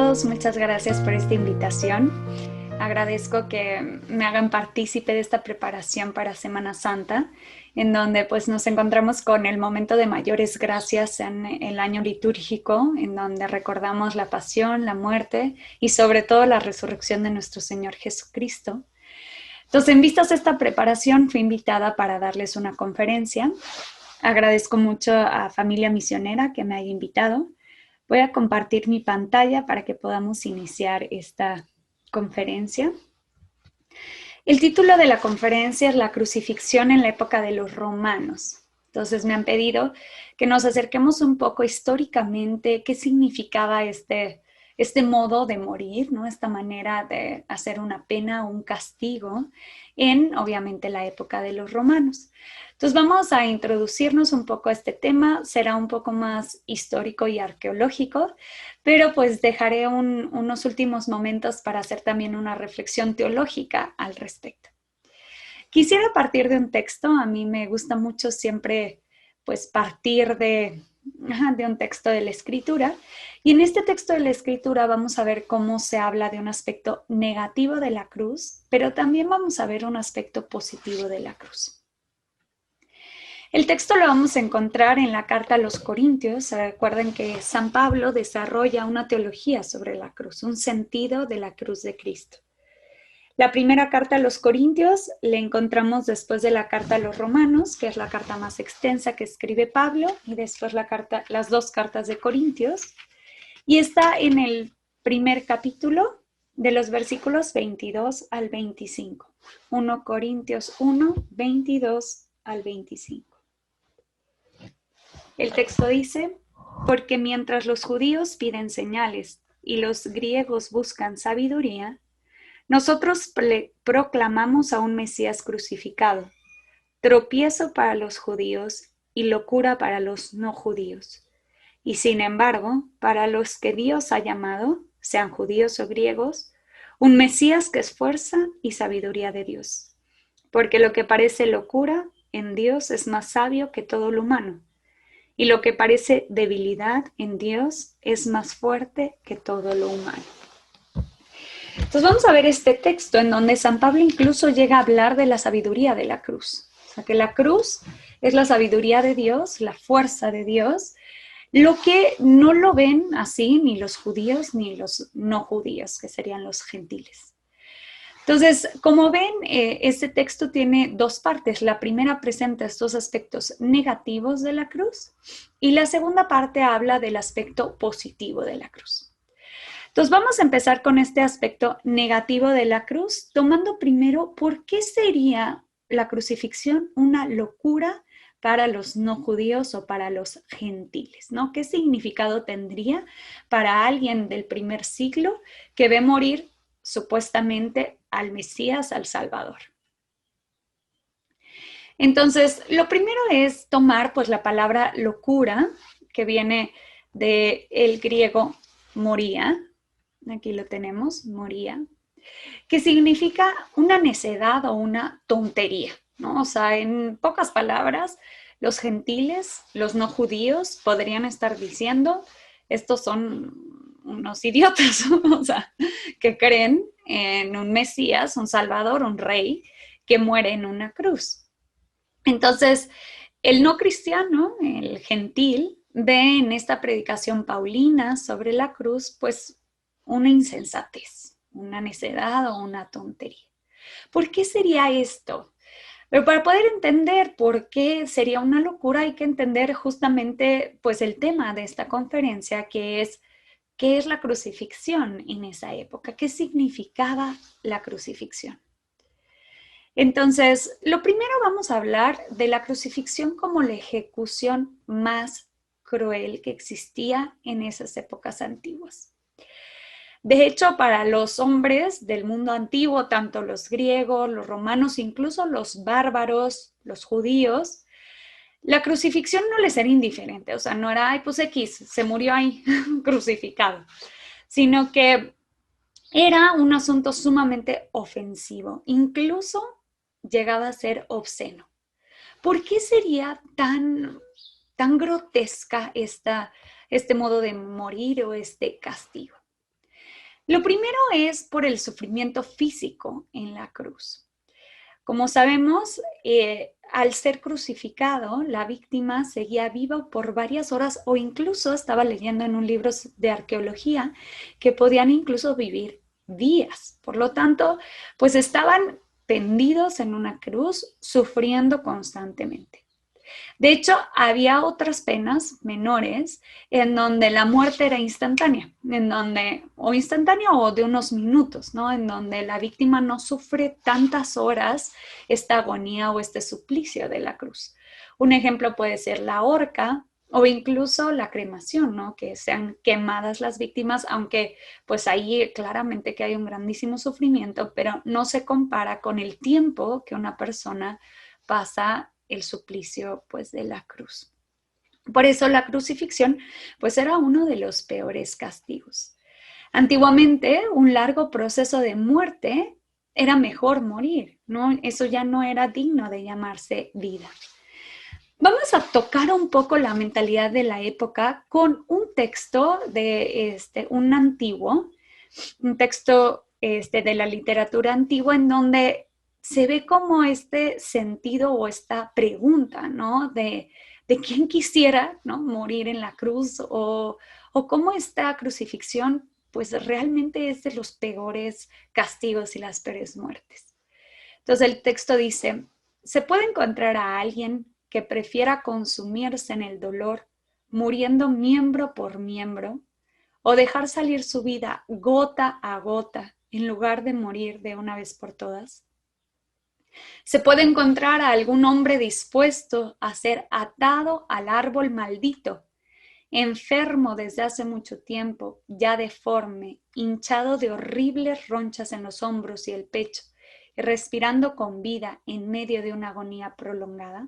todos, muchas gracias por esta invitación. Agradezco que me hagan partícipe de esta preparación para Semana Santa, en donde pues nos encontramos con el momento de mayores gracias en el año litúrgico, en donde recordamos la pasión, la muerte y sobre todo la resurrección de nuestro Señor Jesucristo. Entonces, en vistas a esta preparación, fui invitada para darles una conferencia. Agradezco mucho a Familia Misionera que me haya invitado. Voy a compartir mi pantalla para que podamos iniciar esta conferencia. El título de la conferencia es La crucifixión en la época de los romanos. Entonces me han pedido que nos acerquemos un poco históricamente qué significaba este modo de morir, ¿no? Esta manera de hacer una pena o un castigo en, obviamente, la época de los romanos. Entonces vamos a introducirnos un poco a este tema, será un poco más histórico y arqueológico, pero pues dejaré unos últimos momentos para hacer también una reflexión teológica al respecto. Quisiera partir de un texto, a mí me gusta mucho siempre pues partir de un texto de la Escritura, y en este texto de la Escritura vamos a ver cómo se habla de un aspecto negativo de la cruz, pero también vamos a ver un aspecto positivo de la cruz. El texto lo vamos a encontrar en la carta a los Corintios. Recuerden que San Pablo desarrolla una teología sobre la cruz, un sentido de la cruz de Cristo. La primera carta a los Corintios la encontramos después de la carta a los Romanos, que es la carta más extensa que escribe Pablo, y después las dos cartas de Corintios. Y está en el primer capítulo de los versículos 22 al 25. 1 Corintios 1, 22 al 25. El texto dice, porque mientras los judíos piden señales y los griegos buscan sabiduría, nosotros proclamamos a un Mesías crucificado, tropiezo para los judíos y locura para los no judíos. Y sin embargo, para los que Dios ha llamado, sean judíos o griegos, un Mesías que es fuerza y sabiduría de Dios. Porque lo que parece locura en Dios es más sabio que todo lo humano. Y lo que parece debilidad en Dios es más fuerte que todo lo humano. Entonces vamos a ver este texto en donde San Pablo incluso llega a hablar de la sabiduría de la cruz. O sea, que la cruz es la sabiduría de Dios, la fuerza de Dios, lo que no lo ven así ni los judíos ni los no judíos, que serían los gentiles. Entonces, como ven, este texto tiene dos partes. La primera presenta estos aspectos negativos de la cruz y la segunda parte habla del aspecto positivo de la cruz. Entonces, vamos a empezar con este aspecto negativo de la cruz, tomando primero por qué sería la crucifixión una locura para los no judíos o para los gentiles, ¿no? ¿Qué significado tendría para alguien del primer siglo que ve morir supuestamente al Mesías, al Salvador? Entonces, lo primero es tomar pues la palabra locura, que viene del griego moría, aquí lo tenemos, moría, que significa una necedad o una tontería, ¿no? O sea, en pocas palabras, los gentiles, los no judíos, podrían estar diciendo, estos son unos idiotas, o sea, que creen en un Mesías, un Salvador, un rey, que muere en una cruz. Entonces, el no cristiano, el gentil, ve en esta predicación paulina sobre la cruz, pues, una insensatez, una necedad o una tontería. ¿Por qué sería esto? Pero para poder entender por qué sería una locura hay que entender justamente pues el tema de esta conferencia, que es ¿qué es la crucifixión en esa época? ¿Qué significaba la crucifixión? Entonces, lo primero vamos a hablar de la crucifixión como la ejecución más cruel que existía en esas épocas antiguas. De hecho, para los hombres del mundo antiguo, tanto los griegos, los romanos, incluso los bárbaros, los judíos, la crucifixión no les era indiferente, o sea, no era, ay, pues X, se murió ahí crucificado, sino que era un asunto sumamente ofensivo, incluso llegaba a ser obsceno. ¿Por qué sería tan grotesca este modo de morir o este castigo? Lo primero es por el sufrimiento físico en la cruz. Como sabemos, al ser crucificado, la víctima seguía viva por varias horas o incluso estaba leyendo en un libro de arqueología que podían incluso vivir días. Por lo tanto, pues estaban tendidos en una cruz sufriendo constantemente. De hecho, había otras penas menores en donde la muerte era instantánea, o instantánea o de unos minutos, ¿no? En donde la víctima no sufre tantas horas esta agonía o este suplicio de la cruz. Un ejemplo puede ser la horca o incluso la cremación, ¿no? Que sean quemadas las víctimas, aunque pues ahí claramente que hay un grandísimo sufrimiento, pero no se compara con el tiempo que una persona pasa el suplicio pues de la cruz. Por eso la crucifixión pues era uno de los peores castigos. Antiguamente un largo proceso de muerte era mejor morir, ¿no? Eso ya no era digno de llamarse vida. Vamos a tocar un poco la mentalidad de la época con un texto de un texto de la literatura antigua en donde se ve como este sentido o esta pregunta, ¿no? De quién quisiera, ¿no? Morir en la cruz o cómo esta crucifixión pues realmente es de los peores castigos y las peores muertes. Entonces el texto dice, ¿se puede encontrar a alguien que prefiera consumirse en el dolor, muriendo miembro por miembro, o dejar salir su vida gota a gota en lugar de morir de una vez por todas? ¿Se puede encontrar a algún hombre dispuesto a ser atado al árbol maldito, enfermo desde hace mucho tiempo, ya deforme, hinchado de horribles ronchas en los hombros y el pecho, y respirando con vida en medio de una agonía prolongada?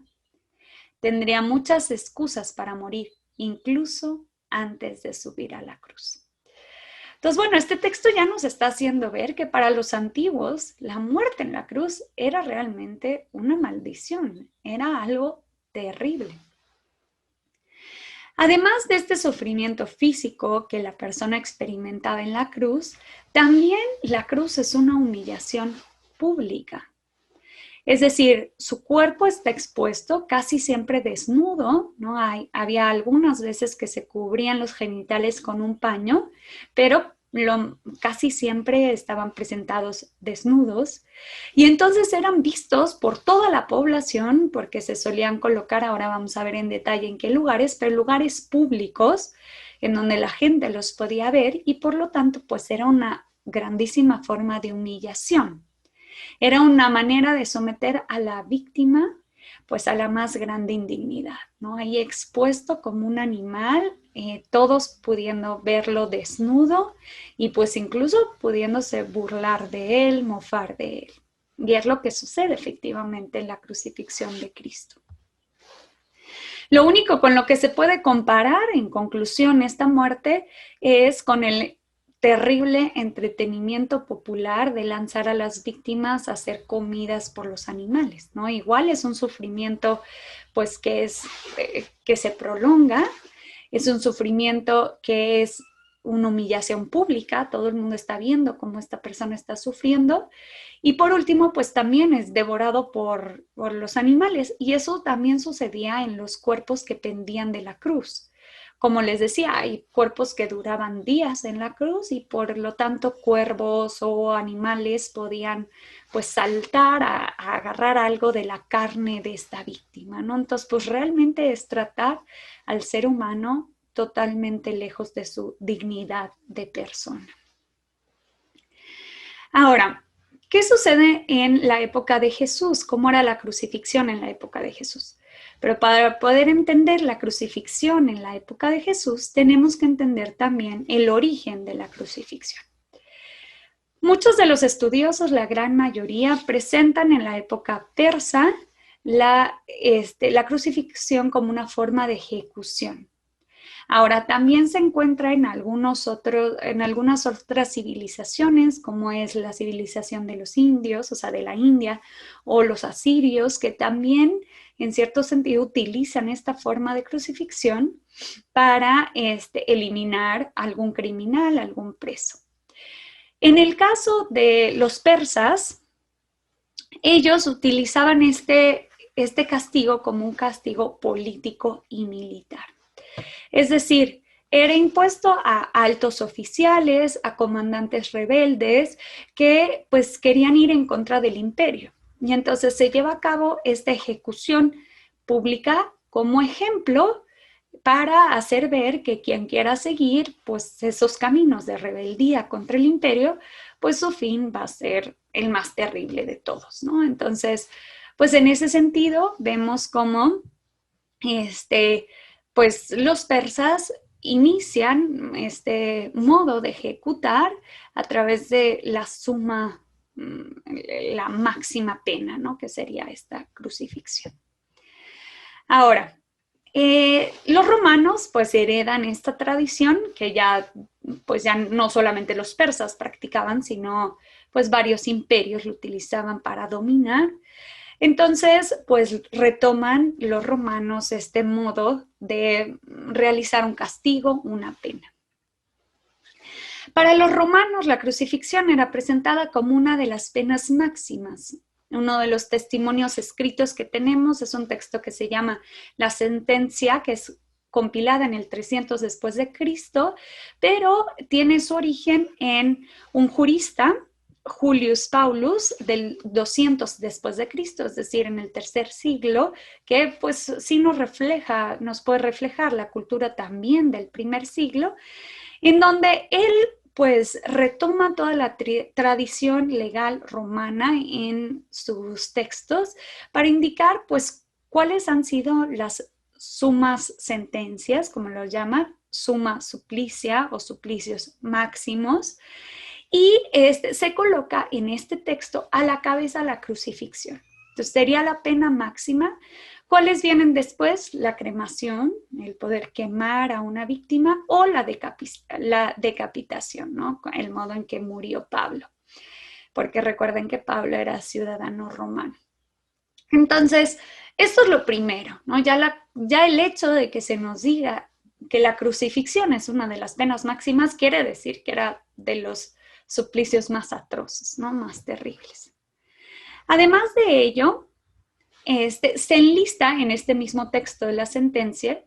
Tendría muchas excusas para morir, incluso antes de subir a la cruz. Entonces, bueno, este texto ya nos está haciendo ver que para los antiguos la muerte en la cruz era realmente una maldición, era algo terrible. Además de este sufrimiento físico que la persona experimentaba en la cruz, también la cruz es una humillación pública. Es decir, su cuerpo está expuesto, casi siempre desnudo, ¿no? Había algunas veces que se cubrían los genitales con un paño, pero casi siempre estaban presentados desnudos. Y entonces eran vistos por toda la población, porque se solían colocar, ahora vamos a ver en detalle en qué lugares, pero lugares públicos en donde la gente los podía ver y por lo tanto pues era una grandísima forma de humillación. Era una manera de someter a la víctima pues a la más grande indignidad, ¿no? Ahí expuesto como un animal, todos pudiendo verlo desnudo y pues incluso pudiéndose burlar de él, mofar de él. Y es lo que sucede efectivamente en la crucifixión de Cristo. Lo único con lo que se puede comparar, en conclusión, esta muerte es con el terrible entretenimiento popular de lanzar a las víctimas a ser comidas por los animales, ¿no? Igual es un sufrimiento pues que se prolonga, es un sufrimiento que es una humillación pública, todo el mundo está viendo cómo esta persona está sufriendo y por último pues también es devorado por los animales y eso también sucedía en los cuerpos que pendían de la cruz. Como les decía, hay cuerpos que duraban días en la cruz y por lo tanto cuervos o animales podían pues saltar a agarrar algo de la carne de esta víctima, ¿no? Entonces pues realmente es tratar al ser humano totalmente lejos de su dignidad de persona. Ahora, ¿qué sucede en la época de Jesús? ¿Cómo era la crucifixión en la época de Jesús? Pero para poder entender la crucifixión en la época de Jesús, tenemos que entender también el origen de la crucifixión. Muchos de los estudiosos, la gran mayoría, presentan en la época persa la crucifixión como una forma de ejecución. Ahora, también se encuentra en algunas otras civilizaciones, como es la civilización de los indios, o sea, de la India, o los asirios, que también, en cierto sentido, utilizan esta forma de crucifixión para eliminar algún criminal, algún preso. En el caso de los persas, ellos utilizaban este castigo como un castigo político y militar. Es decir, era impuesto a altos oficiales, a comandantes rebeldes que pues querían ir en contra del imperio. Y entonces se lleva a cabo esta ejecución pública como ejemplo para hacer ver que quien quiera seguir pues esos caminos de rebeldía contra el imperio, pues su fin va a ser el más terrible de todos, ¿no? Entonces, pues en ese sentido vemos cómo pues los persas inician este modo de ejecutar a través de la suma, la máxima pena, ¿no? Que sería esta crucifixión. Ahora, los romanos pues heredan esta tradición que pues ya no solamente los persas practicaban, sino pues varios imperios lo utilizaban para dominar. Entonces, pues retoman los romanos este modo de realizar un castigo, una pena. Para los romanos, la crucifixión era presentada como una de las penas máximas. Uno de los testimonios escritos que tenemos es un texto que se llama La Sentencia, que es compilada en el 300 después de Cristo, pero tiene su origen en un jurista, Julius Paulus, del 200 después de Cristo, es decir, en el tercer siglo, que pues sí nos puede reflejar la cultura también del primer siglo, en donde él pues retoma toda la tradición legal romana en sus textos para indicar pues cuáles han sido las sumas sentencias, como lo llama, suma suplicia o suplicios máximos, y se coloca en este texto a la cabeza la crucifixión. Entonces sería la pena máxima. ¿Cuáles vienen después? La cremación, el poder quemar a una víctima, o la decapitación, ¿no? El modo en que murió Pablo. Porque recuerden que Pablo era ciudadano romano. Entonces, esto es lo primero, ¿no? Ya el hecho de que se nos diga que la crucifixión es una de las penas máximas quiere decir que era de los suplicios más atroces, ¿no? Más terribles. Además de ello, se enlista en este mismo texto de la sentencia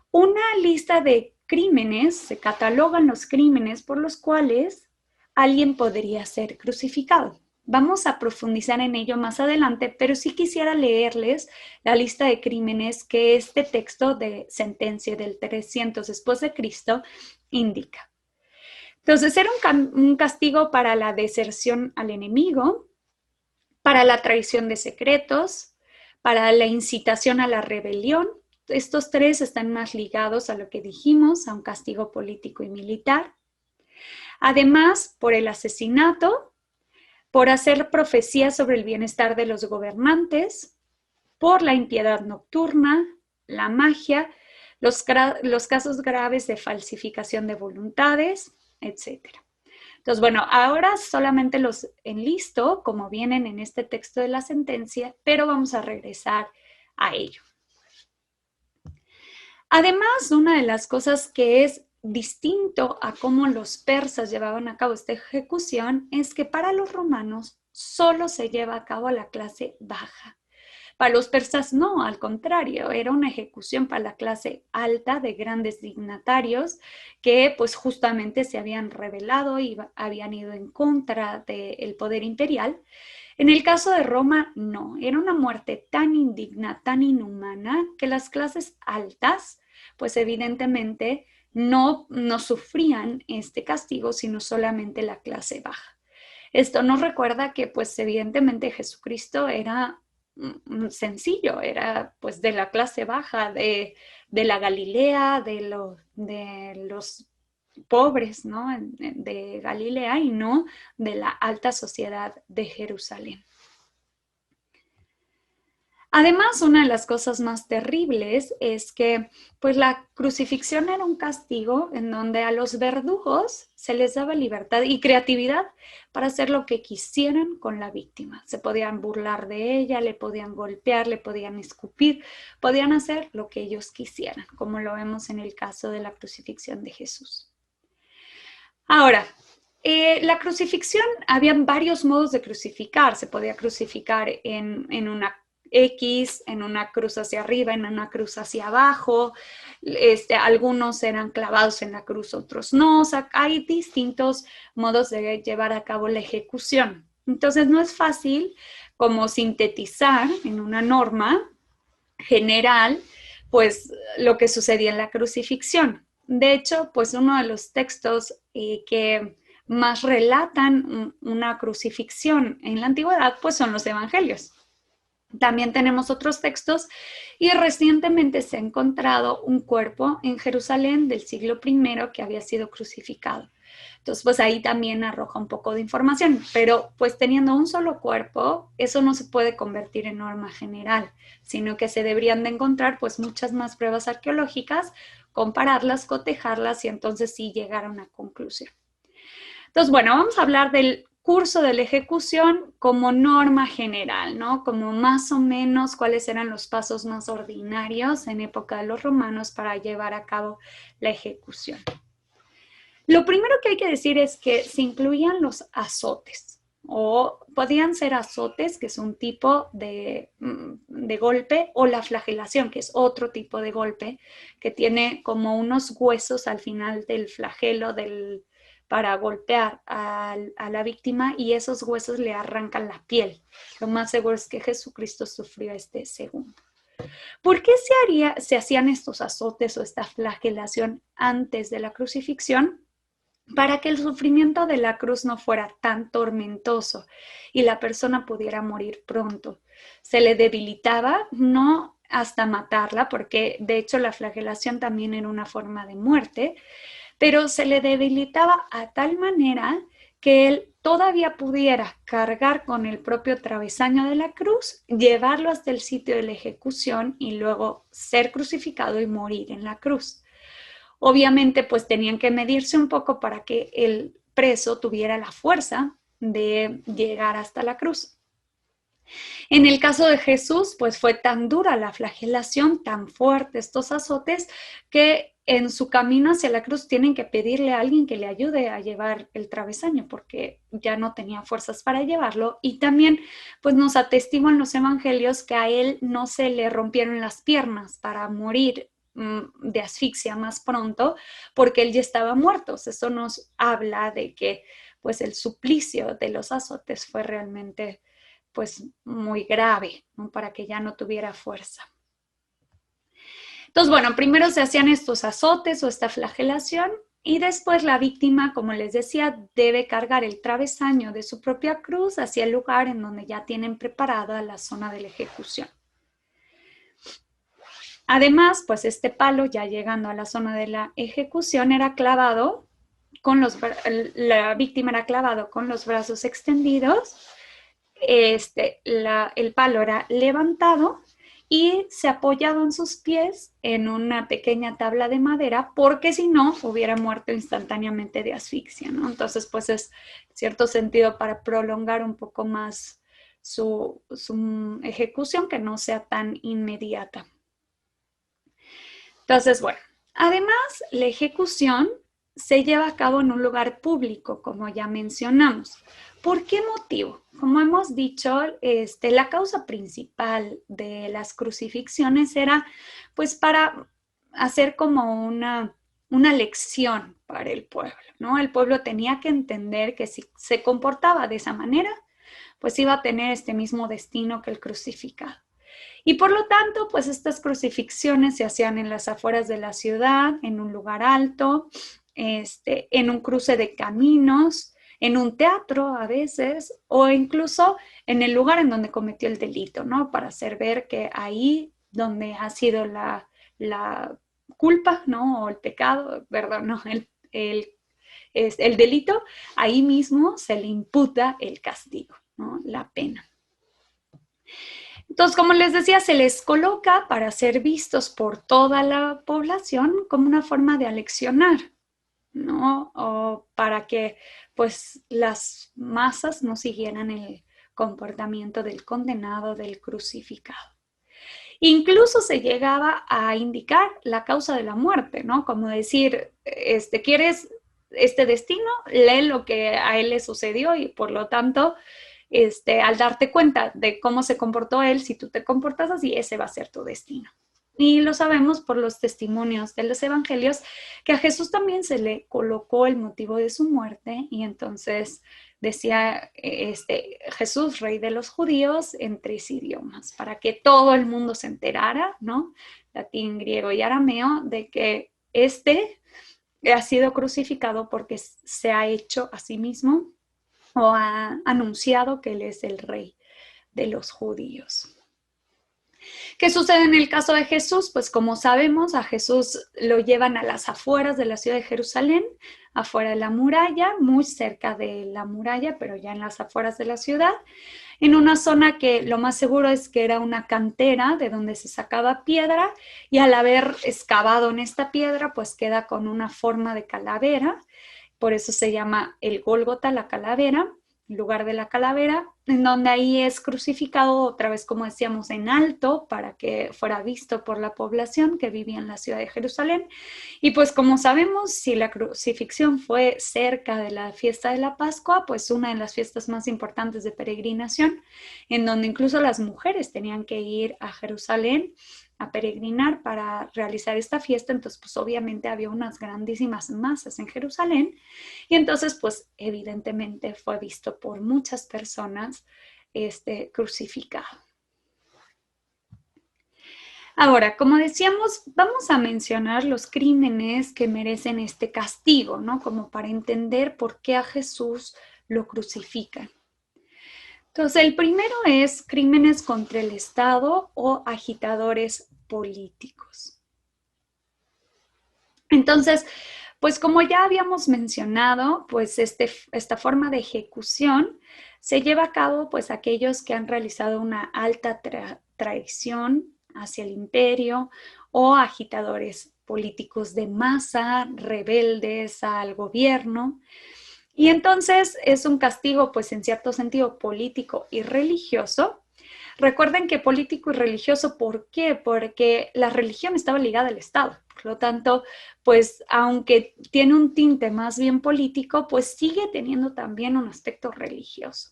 una lista de crímenes, se catalogan los crímenes por los cuales alguien podría ser crucificado. Vamos a profundizar en ello más adelante, pero sí quisiera leerles la lista de crímenes que este texto de sentencia del 300 después de Cristo indica. Entonces, era un castigo para la deserción al enemigo, para la traición de secretos, para la incitación a la rebelión. Estos tres están más ligados a lo que dijimos, a un castigo político y militar. Además, por el asesinato, por hacer profecías sobre el bienestar de los gobernantes, por la impiedad nocturna, la magia, los casos graves de falsificación de voluntades, etc. Entonces, bueno, ahora solamente los enlisto como vienen en este texto de la sentencia, pero vamos a regresar a ello. Además, una de las cosas que es distinto a cómo los persas llevaban a cabo esta ejecución es que para los romanos solo se lleva a cabo a la clase baja. Para los persas no, al contrario, era una ejecución para la clase alta de grandes dignatarios que pues justamente se habían rebelado y habían ido en contra del poder imperial. En el caso de Roma, no, era una muerte tan indigna, tan inhumana, que las clases altas pues evidentemente no sufrían este castigo, sino solamente la clase baja. Esto nos recuerda que pues evidentemente Jesucristo era sencillo, era pues de la clase baja, de la Galilea, de los pobres, ¿no? De Galilea y no de la alta sociedad de Jerusalén. Además, una de las cosas más terribles es que pues la crucifixión era un castigo en donde a los verdugos se les daba libertad y creatividad para hacer lo que quisieran con la víctima. Se podían burlar de ella, le podían golpear, le podían escupir, podían hacer lo que ellos quisieran, como lo vemos en el caso de la crucifixión de Jesús. Ahora, La crucifixión, había varios modos de crucificar. Se podía crucificar en una X, en una cruz hacia arriba, en una cruz hacia abajo. Algunos eran clavados en la cruz, otros no. O sea, hay distintos modos de llevar a cabo la ejecución. Entonces no es fácil como sintetizar en una norma general, pues lo que sucedía en la crucifixión. De hecho, pues uno de los textos que más relatan una crucifixión en la antigüedad, pues son los evangelios. También tenemos otros textos y recientemente se ha encontrado un cuerpo en Jerusalén del siglo I que había sido crucificado. Entonces, pues ahí también arroja un poco de información, pero pues teniendo un solo cuerpo, eso no se puede convertir en norma general, sino que se deberían de encontrar pues muchas más pruebas arqueológicas, compararlas, cotejarlas y entonces sí llegar a una conclusión. Entonces, bueno, vamos a hablar del curso de la ejecución como norma general, ¿no? Como más o menos cuáles eran los pasos más ordinarios en época de los romanos para llevar a cabo la ejecución. Lo primero que hay que decir es que se incluían los azotes, o podían ser azotes, que es un tipo de golpe, o la flagelación, que es otro tipo de golpe, que tiene como unos huesos al final del flagelo para golpear a la víctima, y esos huesos le arrancan la piel. Lo más seguro es que Jesucristo sufrió este segundo. ¿Por qué se hacían estos azotes o esta flagelación antes de la crucifixión? Para que el sufrimiento de la cruz no fuera tan tormentoso y la persona pudiera morir pronto. Se le debilitaba, no hasta matarla, porque de hecho la flagelación también era una forma de muerte, pero se le debilitaba a tal manera que él todavía pudiera cargar con el propio travesaño de la cruz, llevarlo hasta el sitio de la ejecución y luego ser crucificado y morir en la cruz. Obviamente, pues tenían que medirse un poco para que el preso tuviera la fuerza de llegar hasta la cruz. En el caso de Jesús, pues fue tan dura la flagelación, tan fuerte estos azotes, que en su camino hacia la cruz tienen que pedirle a alguien que le ayude a llevar el travesaño, porque ya no tenía fuerzas para llevarlo. Y también, pues nos atestiguan los evangelios que a él no se le rompieron las piernas para morir de asfixia más pronto, porque él ya estaba muerto. Eso nos habla de que pues el suplicio de los azotes fue realmente pues muy grave, ¿no? Para que ya no tuviera fuerza. Entonces, bueno, primero se hacían estos azotes o esta flagelación y después la víctima, como les decía, debe cargar el travesaño de su propia cruz hacia el lugar en donde ya tienen preparada la zona de la ejecución. Además, pues este palo, ya llegando a la zona de la ejecución, era clavado la víctima era clavado con los brazos extendidos. El palo era levantado y se apoyaba en sus pies en una pequeña tabla de madera, porque si no hubiera muerto instantáneamente de asfixia, ¿no? Entonces, pues es cierto sentido para prolongar un poco más su ejecución, que no sea tan inmediata. Entonces, bueno, además la ejecución se lleva a cabo en un lugar público, como ya mencionamos. ¿Por qué motivo? Como hemos dicho, la causa principal de las crucifixiones era pues para hacer como una lección para el pueblo, ¿no? El pueblo tenía que entender que si se comportaba de esa manera, pues iba a tener este mismo destino que el crucificado. Y por lo tanto, pues estas crucifixiones se hacían en las afueras de la ciudad, en un lugar alto, en un cruce de caminos, en un teatro a veces, o incluso en el lugar en donde cometió el delito, ¿no? Para hacer ver que ahí donde ha sido la culpa, ¿no? O el pecado, perdón, no, el delito, ahí mismo se le imputa el castigo, ¿no? La pena. Entonces, como les decía, se les coloca para ser vistos por toda la población como una forma de aleccionar, ¿no? O para que pues las masas no siguieran el comportamiento del condenado, del crucificado. Incluso se llegaba a indicar la causa de la muerte, ¿no? Como decir, ¿quieres este destino, lee lo que a él le sucedió y por lo tanto, al darte cuenta de cómo se comportó él, si tú te comportas así, ese va a ser tu destino. Y lo sabemos por los testimonios de los evangelios, que a Jesús también se le colocó el motivo de su muerte y entonces decía Jesús, rey de los judíos, en 3 idiomas, para que todo el mundo se enterara, ¿no? Latín, griego y arameo, de que ha sido crucificado porque se ha hecho a sí mismo o ha anunciado que él es el rey de los judíos. ¿Qué sucede en el caso de Jesús? Pues como sabemos, a Jesús lo llevan a las afueras de la ciudad de Jerusalén, afuera de la muralla, muy cerca de la muralla, pero ya en las afueras de la ciudad, en una zona que lo más seguro es que era una cantera de donde se sacaba piedra y al haber excavado en esta piedra, pues queda con una forma de calavera, por eso se llama el Gólgota, la calavera, lugar de la calavera, en donde ahí es crucificado otra vez, como decíamos, en alto para que fuera visto por la población que vivía en la ciudad de Jerusalén. Y pues como sabemos, si la crucifixión fue cerca de la fiesta de la Pascua, pues una de las fiestas más importantes de peregrinación, en donde incluso las mujeres tenían que ir a Jerusalén a peregrinar para realizar esta fiesta, entonces pues obviamente había unas grandísimas masas en Jerusalén y entonces pues evidentemente fue visto por muchas personas crucificado. Ahora, como decíamos, vamos a mencionar los crímenes que merecen este castigo, ¿no? Como para entender por qué a Jesús lo crucifican. Entonces, el primero es crímenes contra el Estado o agitadores políticos. Entonces, pues como ya habíamos mencionado, pues esta forma de ejecución se lleva a cabo pues aquellos que han realizado una alta traición hacia el imperio o agitadores políticos de masa, rebeldes al gobierno. Y entonces es un castigo, pues en cierto sentido, político y religioso. Recuerden que político y religioso, ¿por qué? Porque la religión estaba ligada al Estado. Por lo tanto, pues aunque tiene un tinte más bien político, pues sigue teniendo también un aspecto religioso.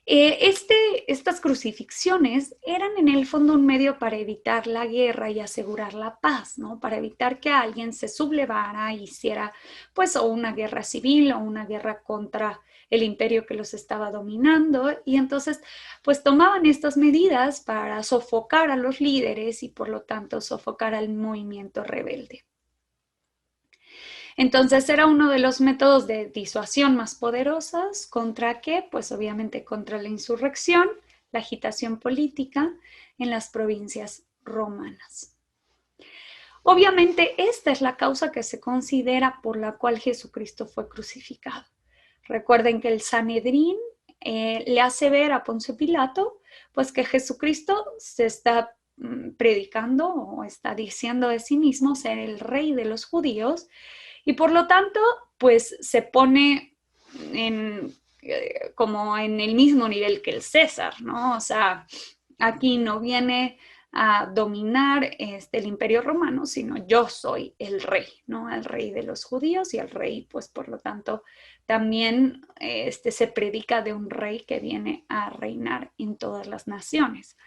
Estas crucifixiones eran en el fondo un medio para evitar la guerra y asegurar la paz, ¿no? Para evitar que alguien se sublevara e hiciera pues o una guerra civil o una guerra contra el imperio que los estaba dominando y entonces pues tomaban estas medidas para sofocar a los líderes y por lo tanto sofocar al movimiento rebelde. Entonces era uno de los métodos de disuasión más poderosos. ¿Contra qué? Pues obviamente contra la insurrección, la agitación política en las provincias romanas. Obviamente esta es la causa que se considera por la cual Jesucristo fue crucificado. Recuerden que el Sanedrín le hace ver a Poncio Pilato pues que Jesucristo se está predicando o está diciendo de sí mismo ser el rey de los judíos y por lo tanto, pues se pone como en el mismo nivel que el César, ¿no? O sea, aquí no viene a dominar el imperio romano, sino yo soy el rey, ¿no? El rey de los judíos y el rey, pues por lo tanto, también se predica de un rey que viene a reinar en todas las naciones.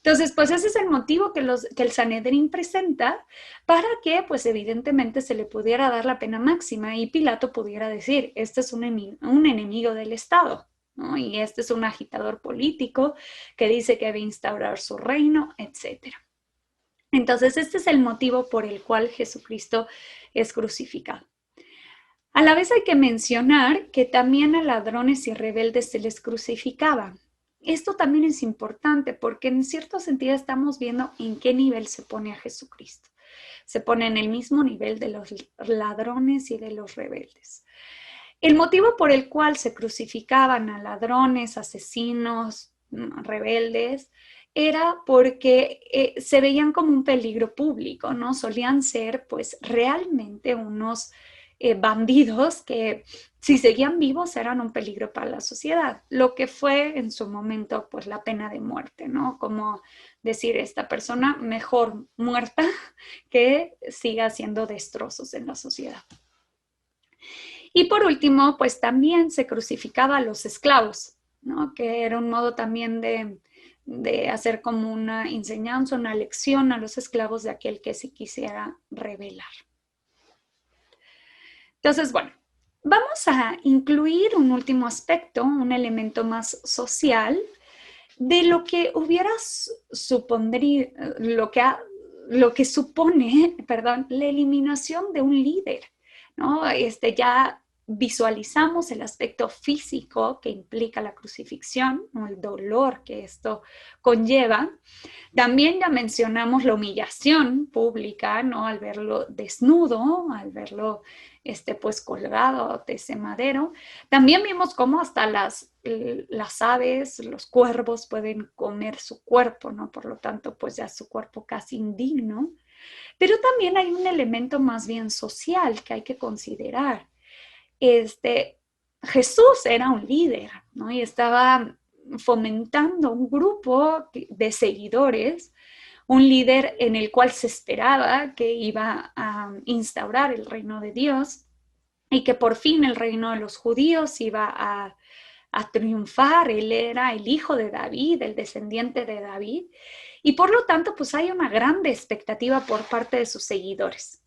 Entonces, pues ese es el motivo que el Sanedrín presenta para que, pues evidentemente, se le pudiera dar la pena máxima y Pilato pudiera decir, este es un enemigo del Estado, ¿no? Y este es un agitador político que dice que debe instaurar su reino, etc. Entonces, este es el motivo por el cual Jesucristo es crucificado. A la vez hay que mencionar que también a ladrones y rebeldes se les crucificaba. Esto también es importante porque en cierto sentido estamos viendo en qué nivel se pone a Jesucristo. Se pone en el mismo nivel de los ladrones y de los rebeldes. El motivo por el cual se crucificaban a ladrones, asesinos, rebeldes, era porque se veían como un peligro público, ¿no? Solían ser pues realmente unos bandidos que si seguían vivos eran un peligro para la sociedad, lo que fue en su momento pues la pena de muerte, ¿no? Como decir, esta persona mejor muerta que siga haciendo destrozos en la sociedad. Y por último, pues también se crucificaba a los esclavos, ¿no? Que era un modo también de hacer como una enseñanza, una lección a los esclavos de aquel que se quisiera rebelar. Entonces, bueno, vamos a incluir un último aspecto, un elemento más social de lo que supondría, lo que supone, perdón, la eliminación de un líder, ¿no? Ya visualizamos el aspecto físico que implica la crucifixión, ¿no? El dolor que esto conlleva. También ya mencionamos la humillación pública, ¿no? Al verlo desnudo, al verlo pues colgado de ese madero. También vimos cómo hasta las aves, los cuervos pueden comer su cuerpo, ¿no? Por lo tanto, pues ya su cuerpo casi indigno. Pero también hay un elemento más bien social que hay que considerar. Jesús era un líder, ¿no? Y estaba fomentando un grupo de seguidores, un líder en el cual se esperaba que iba a instaurar el reino de Dios y que por fin el reino de los judíos iba a triunfar. Él era el hijo de David, el descendiente de David, y por lo tanto pues hay una gran expectativa por parte de sus seguidores.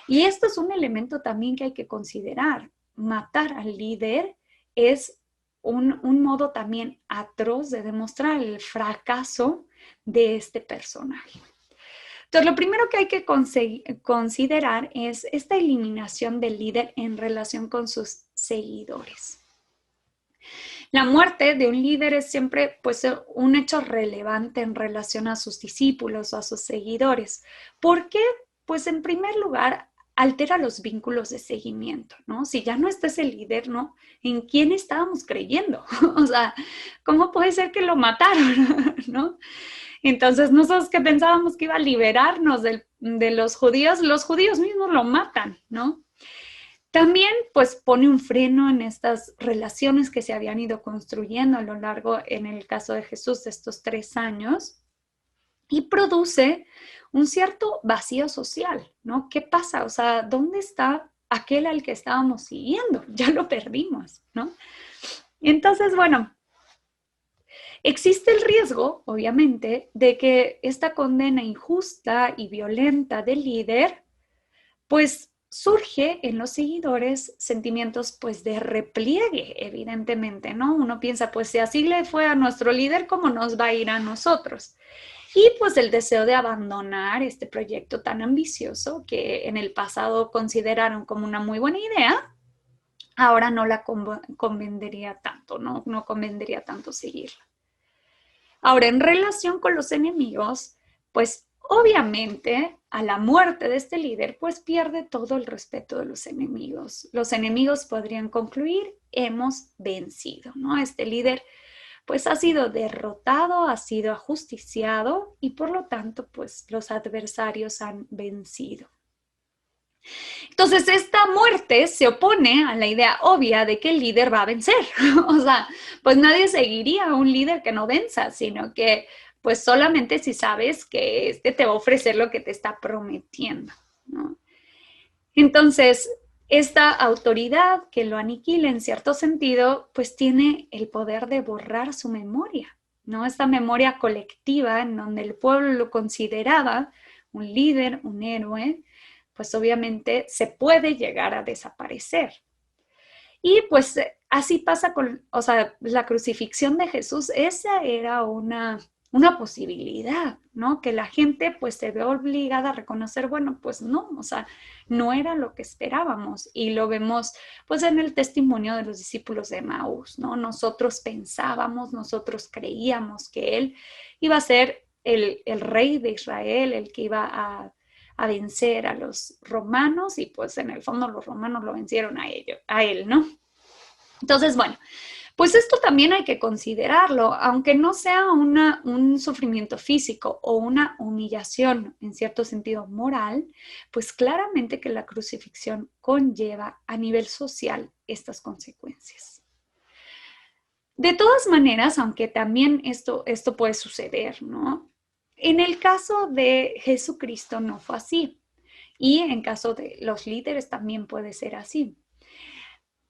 Y esto es un elemento también que hay que considerar. Matar al líder es un modo también atroz de demostrar el fracaso de este personaje. Entonces, lo primero que hay que considerar es esta eliminación del líder en relación con sus seguidores. La muerte de un líder es siempre pues, un hecho relevante en relación a sus discípulos o a sus seguidores. ¿Por qué? Pues en primer lugar, altera los vínculos de seguimiento, ¿no? Si ya no está ese líder, ¿no? ¿En quién estábamos creyendo? O sea, ¿cómo puede ser que lo mataron, ¿no? Entonces, nosotros que pensábamos que iba a liberarnos de los judíos mismos lo matan, ¿no? También, pues, pone un freno en estas relaciones que se habían ido construyendo a lo largo, en el caso de Jesús, de estos 3 años, y produce un cierto vacío social, ¿no? ¿Qué pasa? O sea, ¿dónde está aquel al que estábamos siguiendo? Ya lo perdimos, ¿no? Entonces, bueno, existe el riesgo, obviamente, de que esta condena injusta y violenta del líder, pues surge en los seguidores sentimientos pues de repliegue, evidentemente, ¿no? Uno piensa, pues si así le fue a nuestro líder, ¿cómo nos va a ir a nosotros? Y pues el deseo de abandonar este proyecto tan ambicioso que en el pasado consideraron como una muy buena idea, ahora no la convendría tanto, ¿no? No convendría tanto seguirla. Ahora, en relación con los enemigos, pues obviamente a la muerte de este líder, pues pierde todo el respeto de los enemigos. Los enemigos podrían concluir, hemos vencido, ¿no? Este líder pues ha sido derrotado, ha sido ajusticiado y por lo tanto pues los adversarios han vencido. Entonces, esta muerte se opone a la idea obvia de que el líder va a vencer. O sea, pues nadie seguiría a un líder que no venza, sino que pues solamente si sabes que te va a ofrecer lo que te está prometiendo, ¿no? Entonces, esta autoridad que lo aniquila en cierto sentido, pues tiene el poder de borrar su memoria, ¿no? Esta memoria colectiva en donde el pueblo lo consideraba un líder, un héroe, pues obviamente se puede llegar a desaparecer. Y pues así pasa con, o sea, la crucifixión de Jesús, esa era una posibilidad, ¿no? Que la gente pues se ve obligada a reconocer, bueno, pues no, o sea, no era lo que esperábamos y lo vemos pues en el testimonio de los discípulos de Maús, ¿no? Nosotros pensábamos, nosotros creíamos que él iba a ser el rey de Israel, el que iba a vencer a los romanos y pues en el fondo los romanos lo vencieron a él, ¿no? Entonces, bueno, pues esto también hay que considerarlo, aunque no sea un sufrimiento físico o una humillación en cierto sentido moral, pues claramente que la crucifixión conlleva a nivel social estas consecuencias. De todas maneras, aunque también esto puede suceder, ¿no? En el caso de Jesucristo no fue así. Y en caso de los líderes también puede ser así.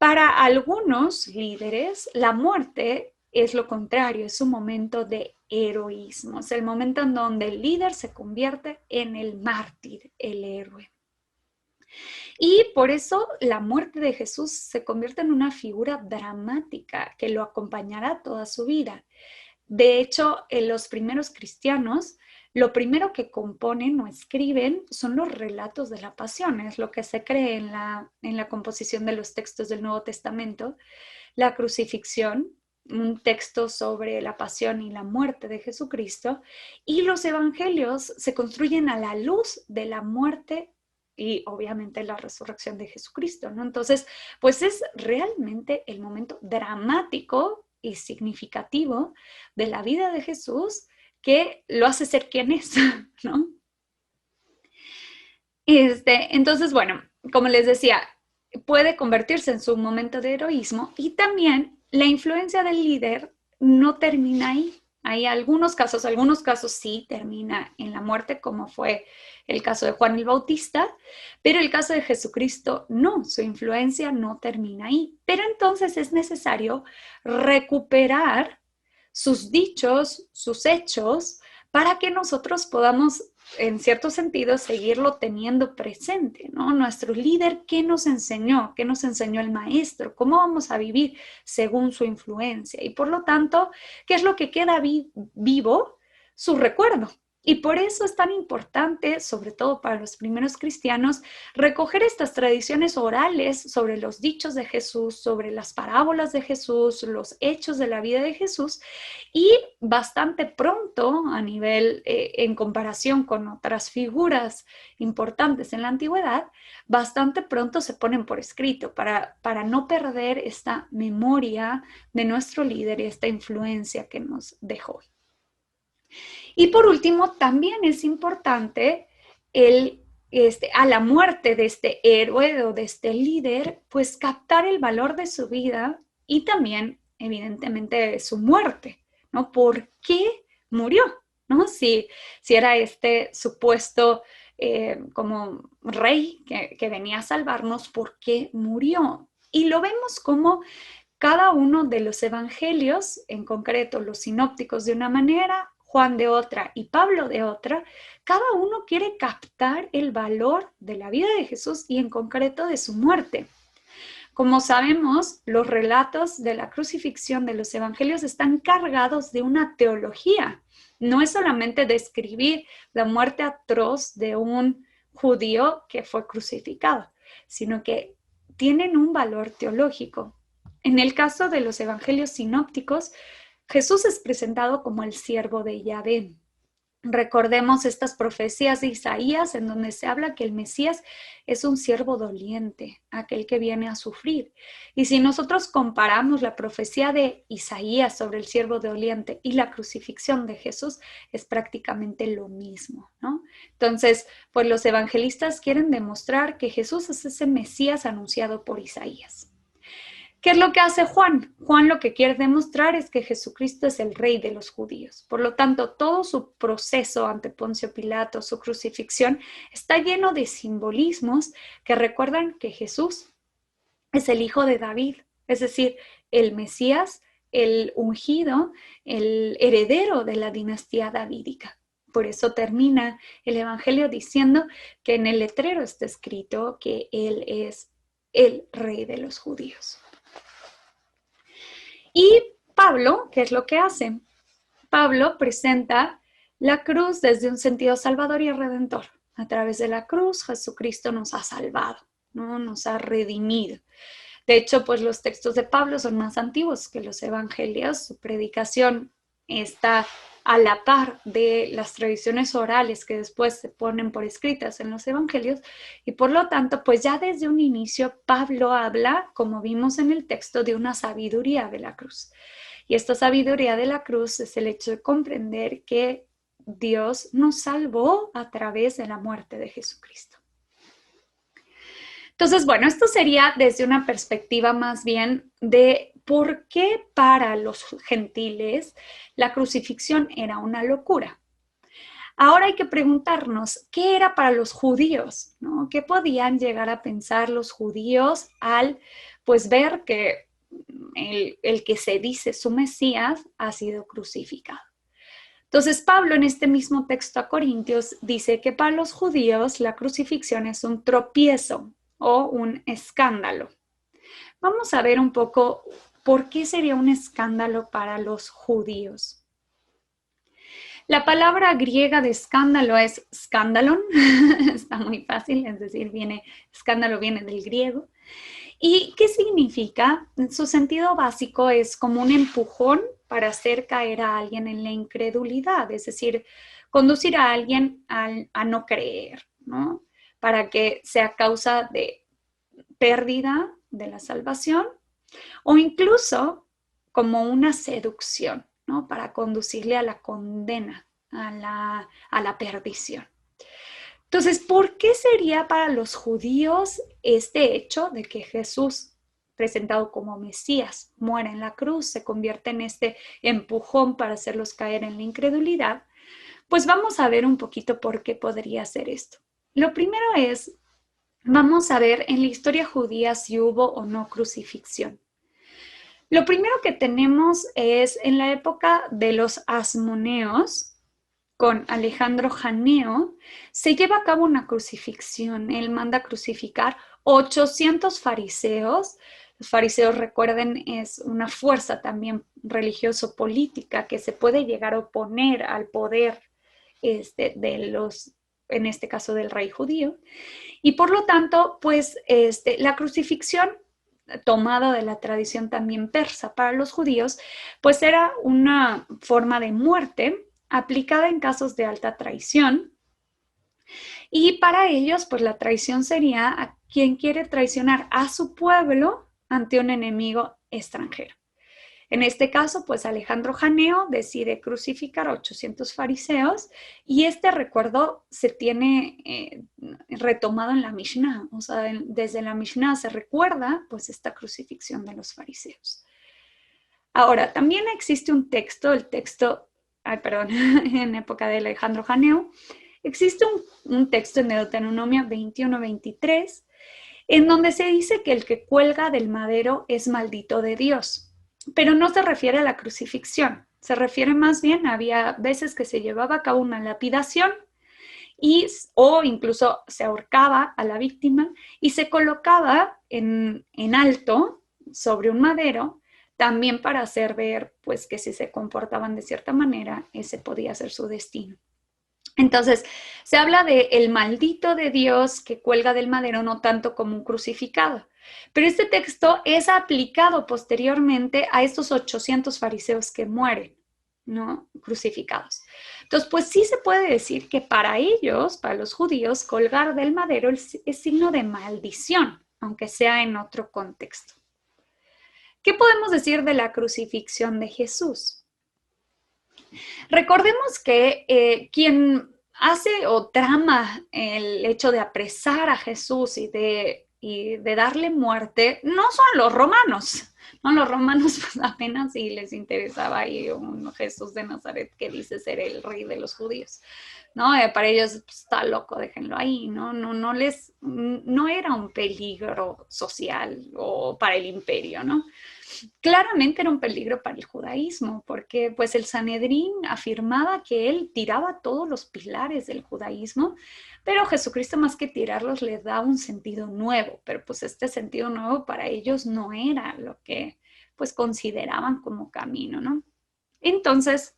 Para algunos líderes, la muerte es lo contrario, es un momento de heroísmo, es el momento en donde el líder se convierte en el mártir, el héroe. Y por eso la muerte de Jesús se convierte en una figura dramática que lo acompañará toda su vida. De hecho, en los primeros cristianos, lo primero que componen o escriben son los relatos de la pasión, es lo que se cree en la composición de los textos del Nuevo Testamento, la crucifixión, un texto sobre la pasión y la muerte de Jesucristo, y los evangelios se construyen a la luz de la muerte y obviamente la resurrección de Jesucristo, ¿no? Entonces, pues es realmente el momento dramático y significativo de la vida de Jesús que lo hace ser quien es, ¿no? Entonces, bueno, como les decía, puede convertirse en su momento de heroísmo y también la influencia del líder no termina ahí. Hay algunos casos sí termina en la muerte, como fue el caso de Juan el Bautista, pero el caso de Jesucristo no, su influencia no termina ahí. Pero entonces es necesario recuperar sus dichos, sus hechos, para que nosotros podamos, en cierto sentido, seguirlo teniendo presente, ¿no? Nuestro líder, ¿qué nos enseñó? ¿Qué nos enseñó el maestro? ¿Cómo vamos a vivir según su influencia? Y por lo tanto, ¿qué es lo que queda vivo? Su recuerdo. Y por eso es tan importante, sobre todo para los primeros cristianos, recoger estas tradiciones orales sobre los dichos de Jesús, sobre las parábolas de Jesús, los hechos de la vida de Jesús, y bastante pronto, a nivel, en comparación con otras figuras importantes en la antigüedad, bastante pronto se ponen por escrito para no perder esta memoria de nuestro líder y esta influencia que nos dejó. Y por último, también es importante a la muerte de este héroe o de este líder, pues captar el valor de su vida y también, evidentemente, de su muerte, ¿no? ¿Por qué murió? ¿No? Si era este supuesto como rey que venía a salvarnos, ¿por qué murió? Y lo vemos como cada uno de los evangelios, en concreto los sinópticos de una manera, Juan de otra y Pablo de otra, cada uno quiere captar el valor de la vida de Jesús y en concreto de su muerte. Como sabemos, los relatos de la crucifixión de los evangelios están cargados de una teología. No es solamente describir la muerte atroz de un judío que fue crucificado, sino que tienen un valor teológico. En el caso de los evangelios sinópticos, Jesús es presentado como el siervo de Yahvé. Recordemos estas profecías de Isaías en donde se habla que el Mesías es un siervo doliente, aquel que viene a sufrir. Y si nosotros comparamos la profecía de Isaías sobre el siervo doliente y la crucifixión de Jesús, es prácticamente lo mismo, ¿no? Entonces, pues los evangelistas quieren demostrar que Jesús es ese Mesías anunciado por Isaías. ¿Qué es lo que hace Juan? Juan lo que quiere demostrar es que Jesucristo es el rey de los judíos. Por lo tanto, todo su proceso ante Poncio Pilato, su crucifixión, está lleno de simbolismos que recuerdan que Jesús es el hijo de David, es decir, el Mesías, el ungido, el heredero de la dinastía davídica. Por eso termina el Evangelio diciendo que en el letrero está escrito que Él es el rey de los judíos. Y Pablo, ¿qué es lo que hace? Pablo presenta la cruz desde un sentido salvador y redentor. A través de la cruz, Jesucristo nos ha salvado, ¿no? Nos ha redimido. De hecho, pues los textos de Pablo son más antiguos que los evangelios. Su predicación está a la par de las tradiciones orales que después se ponen por escritas en los evangelios y por lo tanto, pues ya desde un inicio Pablo habla, como vimos en el texto, de una sabiduría de la cruz. Y esta sabiduría de la cruz es el hecho de comprender que Dios nos salvó a través de la muerte de Jesucristo. Entonces, bueno, esto sería desde una perspectiva más bien de por qué para los gentiles la crucifixión era una locura. Ahora hay que preguntarnos, ¿qué era para los judíos? ¿No? ¿Qué podían llegar a pensar los judíos al pues ver que el que se dice su Mesías ha sido crucificado. Entonces Pablo en este mismo texto a Corintios dice que para los judíos la crucifixión es un tropiezo o un escándalo. Vamos a ver un poco por qué sería un escándalo para los judíos. La palabra griega de escándalo es skandalon, está muy fácil, es decir, escándalo viene del griego. ¿Y qué significa? Su sentido básico es como un empujón para hacer caer a alguien en la incredulidad, es decir, conducir a alguien a no creer, ¿no? Para que sea causa de pérdida de la salvación o incluso como una seducción, ¿no? Para conducirle a la condena, a la perdición. Entonces, ¿por qué sería para los judíos este hecho de que Jesús, presentado como Mesías, muere en la cruz, se convierte en este empujón para hacerlos caer en la incredulidad? Pues vamos a ver un poquito por qué podría ser esto. Lo primero es, vamos a ver en la historia judía si hubo o no crucifixión. Lo primero que tenemos es en la época de los asmoneos, con Alejandro Janeo, se lleva a cabo una crucifixión. Él manda crucificar 800 fariseos. Los fariseos, recuerden, es una fuerza también religioso-política que se puede llegar a oponer al poder en este caso del rey judío. Y por lo tanto, pues la crucifixión, tomada de la tradición también persa para los judíos, pues era una forma de muerte aplicada en casos de alta traición. Y para ellos, pues la traición sería a quien quiere traicionar a su pueblo ante un enemigo extranjero. En este caso, pues Alejandro Janeo decide crucificar a 800 fariseos y este recuerdo se tiene retomado en la Mishnah. O sea, desde la Mishnah se recuerda pues esta crucifixión de los fariseos. Ahora, también existe un texto, en época de Alejandro Janeo, existe un texto en Deuteronomio 21-23 en donde se dice que el que cuelga del madero es maldito de Dios. Pero no se refiere a la crucifixión, se refiere más bien, había veces que se llevaba a cabo una lapidación o incluso se ahorcaba a la víctima y se colocaba en alto sobre un madero, también para hacer ver pues que si se comportaban de cierta manera, ese podía ser su destino. Entonces, se habla de el maldito de Dios que cuelga del madero, no tanto como un crucificado. Pero este texto es aplicado posteriormente a estos 800 fariseos que mueren, ¿no? Crucificados. Entonces, pues sí se puede decir que para ellos, para los judíos, colgar del madero es signo de maldición, aunque sea en otro contexto. ¿Qué podemos decir de la crucifixión de Jesús? Recordemos que quien hace o trama el hecho de apresar a Jesús y de darle muerte no son los romanos. No, los romanos pues apenas si les interesaba ahí un Jesús de Nazaret que dice ser el rey de los judíos, ¿no? Para ellos pues, está loco, déjenlo ahí, ¿no? No era un peligro social o para el imperio, ¿no? Claramente era un peligro para el judaísmo, porque pues el Sanedrín afirmaba que él tiraba todos los pilares del judaísmo, pero Jesucristo más que tirarlos le da un sentido nuevo, pero pues este sentido nuevo para ellos no era lo que pues consideraban como camino, ¿no? Entonces,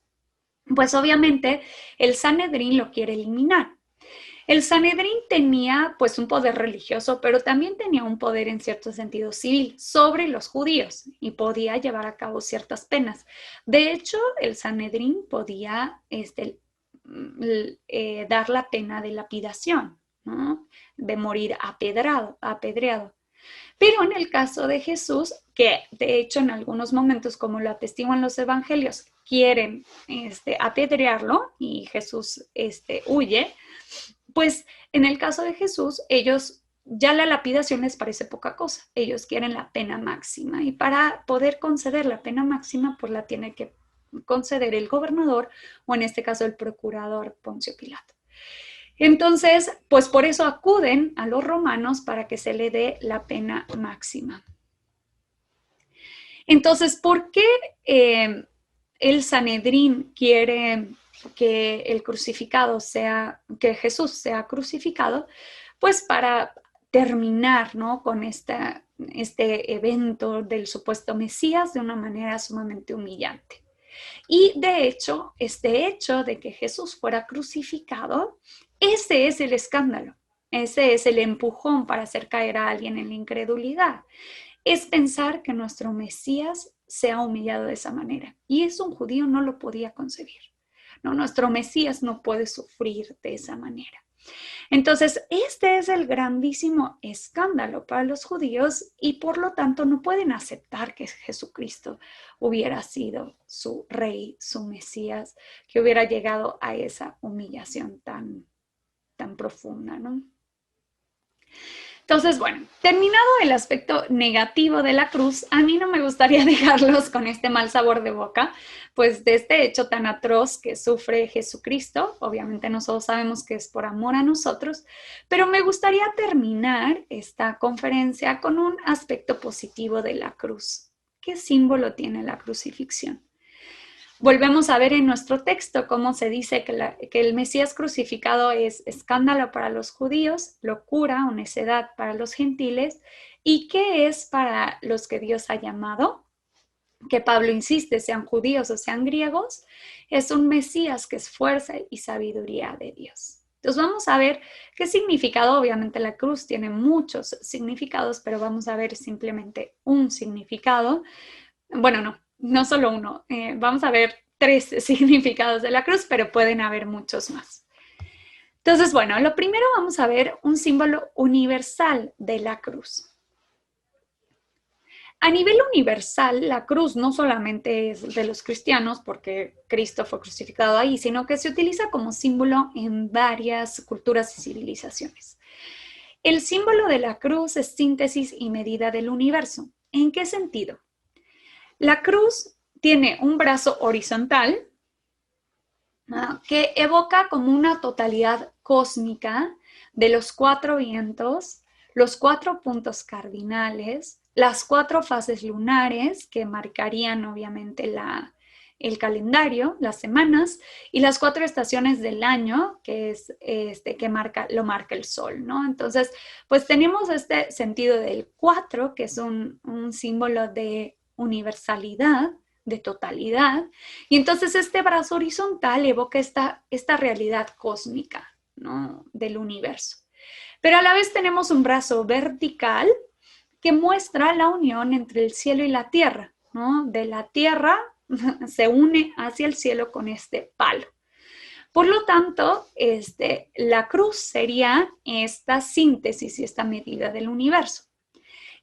pues obviamente el Sanedrín lo quiere eliminar. El Sanedrín tenía pues un poder religioso, pero también tenía un poder en cierto sentido civil sobre los judíos y podía llevar a cabo ciertas penas. De hecho, el Sanedrín podía dar la pena de lapidación, ¿no? De morir apedreado. Pero en el caso de Jesús, que de hecho en algunos momentos, como lo atestiguan los evangelios, quieren apedrearlo y Jesús huye, pues en el caso de Jesús, ellos ya la lapidación les parece poca cosa. Ellos quieren la pena máxima y para poder conceder la pena máxima, pues la tiene que conceder el gobernador o en este caso el procurador Poncio Pilato. Entonces, pues por eso acuden a los romanos para que se le dé la pena máxima. Entonces, ¿por qué el Sanedrín quiere que el crucificado que Jesús sea crucificado? Pues para terminar, ¿no?, con este evento del supuesto Mesías de una manera sumamente humillante. Y de hecho, este hecho de que Jesús fuera crucificado, ese es el escándalo, ese es el empujón para hacer caer a alguien en la incredulidad. Es pensar que nuestro Mesías sea humillado de esa manera. Y eso un judío no lo podía concebir. No, nuestro Mesías no puede sufrir de esa manera. Entonces, este es el grandísimo escándalo para los judíos y por lo tanto no pueden aceptar que Jesucristo hubiera sido su rey, su Mesías, que hubiera llegado a esa humillación tan profunda, ¿no? Entonces, bueno, terminado el aspecto negativo de la cruz, a mí no me gustaría dejarlos con este mal sabor de boca, pues de este hecho tan atroz que sufre Jesucristo. Obviamente nosotros sabemos que es por amor a nosotros, pero me gustaría terminar esta conferencia con un aspecto positivo de la cruz. ¿Qué símbolo tiene la crucifixión? Volvemos a ver en nuestro texto cómo se dice que el Mesías crucificado es escándalo para los judíos, locura o necedad para los gentiles, y qué es para los que Dios ha llamado, que Pablo insiste, sean judíos o sean griegos, es un Mesías que es fuerza y sabiduría de Dios. Entonces vamos a ver qué significado. Obviamente la cruz tiene muchos significados, pero vamos a ver simplemente un significado. Bueno, no solo uno. Vamos a ver 3 significados de la cruz, pero pueden haber muchos más. Entonces, bueno, lo primero vamos a ver un símbolo universal de la cruz. A nivel universal, la cruz no solamente es de los cristianos, porque Cristo fue crucificado ahí, sino que se utiliza como símbolo en varias culturas y civilizaciones. El símbolo de la cruz es síntesis y medida del universo. ¿En qué sentido? La cruz tiene un brazo horizontal, ¿no?, que evoca como una totalidad cósmica de los 4 vientos, los 4 puntos cardinales, las 4 fases lunares que marcarían obviamente el calendario, las semanas, y las 4 estaciones del año que es que lo marca el sol, ¿no? Entonces, pues tenemos este sentido del 4, que es un símbolo de universalidad, de totalidad, y entonces este brazo horizontal evoca esta realidad cósmica, ¿no?, del universo. Pero a la vez tenemos un brazo vertical que muestra la unión entre el cielo y la tierra, ¿no? De la tierra se une hacia el cielo con este palo. Por lo tanto, la cruz sería esta síntesis y esta medida del universo.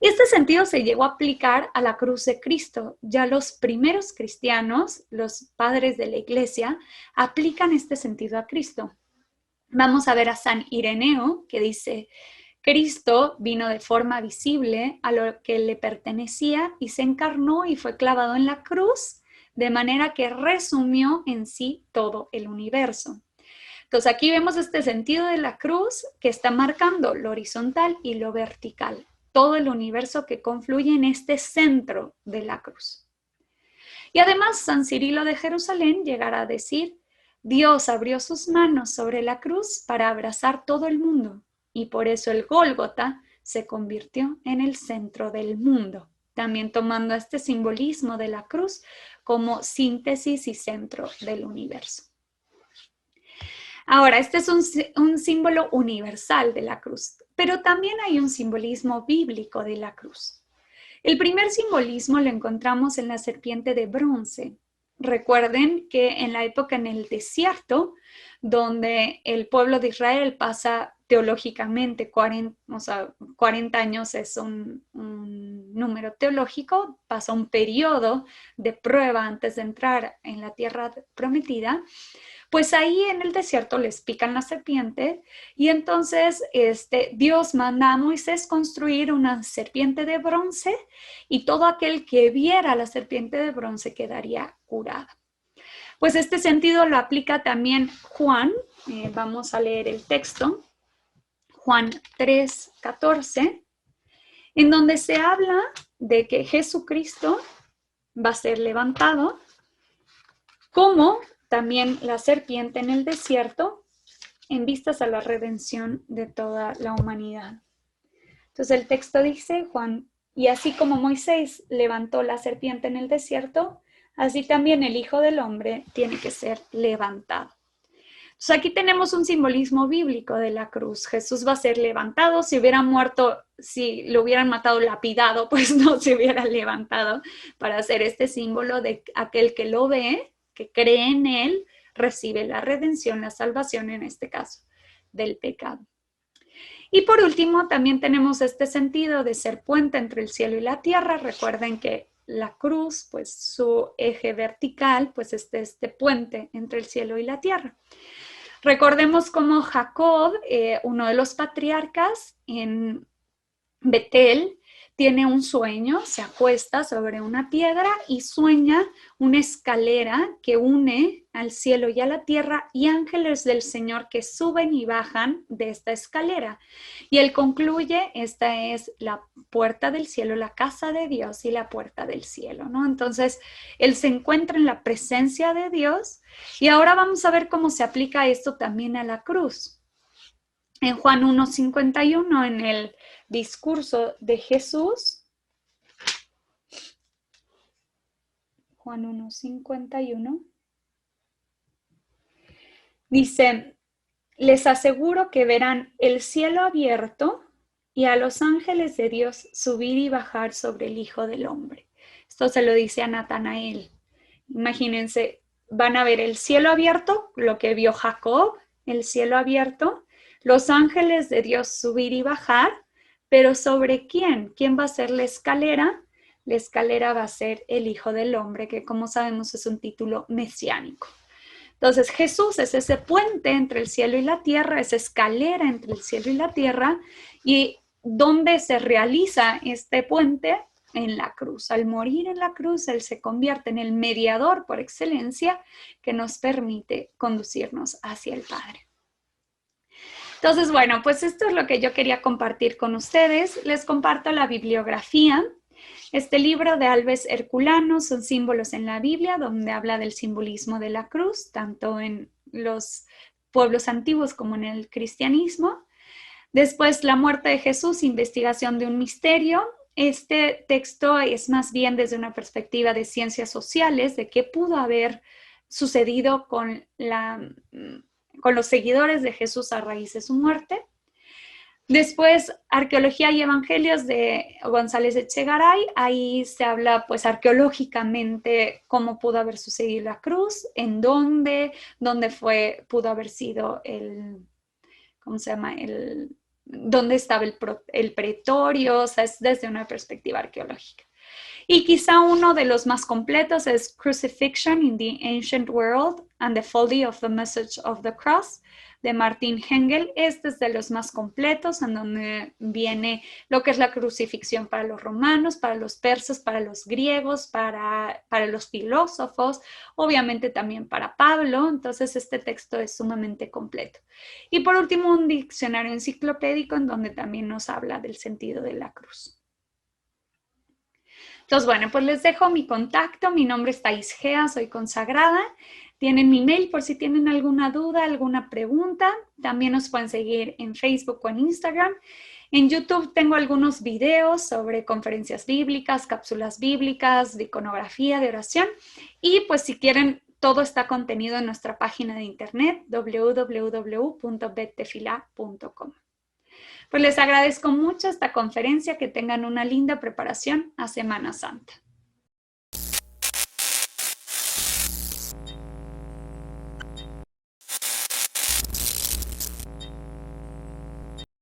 Este sentido se llegó a aplicar a la cruz de Cristo. Ya los primeros cristianos, los padres de la iglesia, aplican este sentido a Cristo. Vamos a ver a San Ireneo, que dice: Cristo vino de forma visible a lo que le pertenecía y se encarnó y fue clavado en la cruz, de manera que resumió en sí todo el universo. Entonces aquí vemos este sentido de la cruz que está marcando lo horizontal y lo vertical, todo el universo que confluye en este centro de la cruz. Y además San Cirilo de Jerusalén llegará a decir: Dios abrió sus manos sobre la cruz para abrazar todo el mundo, y por eso el Gólgota se convirtió en el centro del mundo, también tomando este simbolismo de la cruz como síntesis y centro del universo. Ahora, este es un símbolo universal de la cruz, pero también hay un simbolismo bíblico de la cruz. El primer simbolismo lo encontramos en la serpiente de bronce. Recuerden que en la época en el desierto, donde el pueblo de Israel pasa teológicamente 40 años es un número teológico, pasa un periodo de prueba antes de entrar en la tierra prometida. Pues ahí en el desierto les pican la serpiente y entonces Dios manda a Moisés construir una serpiente de bronce y todo aquel que viera la serpiente de bronce quedaría curado. Pues este sentido lo aplica también Juan. Vamos a leer el texto. Juan 3:14, en donde se habla de que Jesucristo va a ser levantado, como también la serpiente en el desierto, en vistas a la redención de toda la humanidad. Entonces el texto dice, Juan, y así como Moisés levantó la serpiente en el desierto, así también el Hijo del Hombre tiene que ser levantado. Entonces aquí tenemos un simbolismo bíblico de la cruz. Jesús va a ser levantado. Si hubiera muerto, si lo hubieran matado lapidado, pues no se hubiera levantado para hacer este símbolo de aquel que lo ve, que cree en él, recibe la redención, la salvación en este caso del pecado. Y por último, también tenemos este sentido de ser puente entre el cielo y la tierra. Recuerden que la cruz, pues su eje vertical, pues este puente entre el cielo y la tierra. Recordemos cómo Jacob, uno de los patriarcas en Betel, tiene un sueño, se acuesta sobre una piedra y sueña una escalera que une al cielo y a la tierra y ángeles del Señor que suben y bajan de esta escalera. Y él concluye, esta es la puerta del cielo, la casa de Dios y la puerta del cielo, ¿no? Entonces, él se encuentra en la presencia de Dios y ahora vamos a ver cómo se aplica esto también a la cruz. En Juan 1:51, en el discurso de Jesús, Juan 1:51, dice, les aseguro que verán el cielo abierto y a los ángeles de Dios subir y bajar sobre el Hijo del Hombre. Esto se lo dice a Natanael. Imagínense, van a ver el cielo abierto, lo que vio Jacob, el cielo abierto, los ángeles de Dios subir y bajar, pero ¿sobre quién? ¿Quién va a ser la escalera? La escalera va a ser el Hijo del Hombre, que como sabemos es un título mesiánico. Entonces Jesús es ese puente entre el cielo y la tierra, esa escalera entre el cielo y la tierra, y ¿dónde se realiza este puente? En la cruz. Al morir en la cruz, Él se convierte en el mediador por excelencia que nos permite conducirnos hacia el Padre. Entonces, bueno, pues esto es lo que yo quería compartir con ustedes. Les comparto la bibliografía. Este libro de Alves Herculano son símbolos en la Biblia, donde habla del simbolismo de la cruz, tanto en los pueblos antiguos como en el cristianismo. Después, La muerte de Jesús, investigación de un misterio. Este texto es más bien desde una perspectiva de ciencias sociales, de qué pudo haber sucedido con los seguidores de Jesús a raíz de su muerte. Después, Arqueología y Evangelios de González Echegaray. Ahí se habla, pues, arqueológicamente cómo pudo haber sucedido la cruz, en dónde pudo haber sido dónde estaba el pretorio, o sea, es desde una perspectiva arqueológica. Y quizá uno de los más completos es Crucifixion in the Ancient World and the Folly of the Message of the Cross, de Martin Hengel. Este es de los más completos, en donde viene lo que es la crucifixión para los romanos, para los persas, para los griegos, para los filósofos, obviamente también para Pablo. Entonces este texto es sumamente completo. Y por último, un diccionario enciclopédico en donde también nos habla del sentido de la cruz. Entonces, bueno, pues les dejo mi contacto. Mi nombre es Thais Gea, soy consagrada. Tienen mi mail por si tienen alguna duda, alguna pregunta. También nos pueden seguir en Facebook o en Instagram. En YouTube tengo algunos videos sobre conferencias bíblicas, cápsulas bíblicas, de iconografía, de oración. Y pues si quieren, todo está contenido en nuestra página de internet www.bettefila.com. Pues les agradezco mucho esta conferencia, que tengan una linda preparación a Semana Santa.